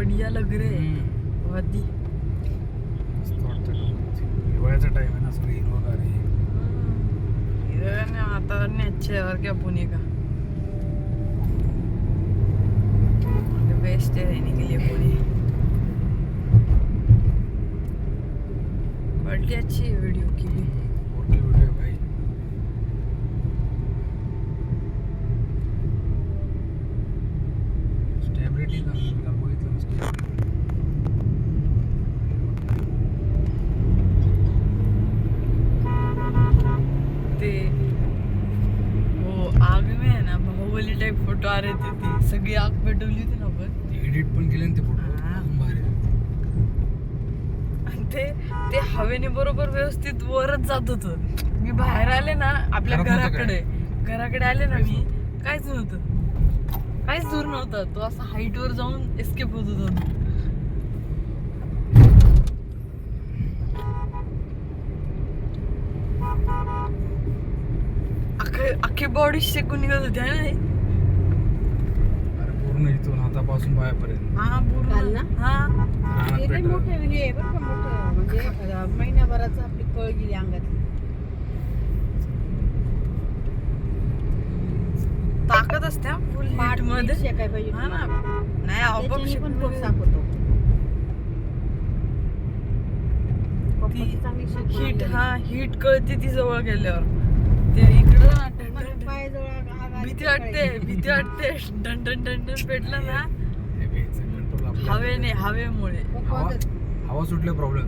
बढ़िया लग रहे वादी. हिवाळ्याचा टाइम आहे ना, सगळी हिरवगार आहे. वातावरण अच्छे है और क्या पुणे का बेस्ट है रहने के लिए. पुणे क्वालिटी अच्छी है वीडियो की भी. ओके वीडियो भाई. स्टेबिलिटी का बघितलं नसतं. ते वो आग में है ना बाहुबली टाइप फोटो आ रहे थे ती सगळी आग पेटवली होती ना आपण. एडिट पण केले ना ते फोटो. भारी. आणि ते हवेने बरोबर व्यवस्थित वरच जात होतं. मी बाहेर आले ना आपल्या घराकडे आले ना मी काहीच दूर नव्हतं. तो असा हाईट वर जाऊन एस्केप होत होता. अख्खी बॉडी शेकून निघत होती आहे ना. अरे पूर्ण इथून हातापासून पायापर्यंत. हा पूर्ण ना. हा रानात पेटलं. मोठे हे बरं का मोठं म्हणजे महिन्याभराचं आपली कळ गेली अंगातली. ताकद असते फुल हीट मध्ये. शेकाय पाहिजे हा ना. नाही आपोआप पण शेकून पोट साफ होतो. ती चांगली शेकून हीट. गेली. हा हीट कळते ती जवळ गेल्यावर. ते इकडं ना पायाजवळ आग आली भीती तर वाटते टन पेटलं ना हे घ्यायचं कंट्रोल आपल्या. हवेमुळे. कळतं. हवा सुटले प्रॉब्लेम.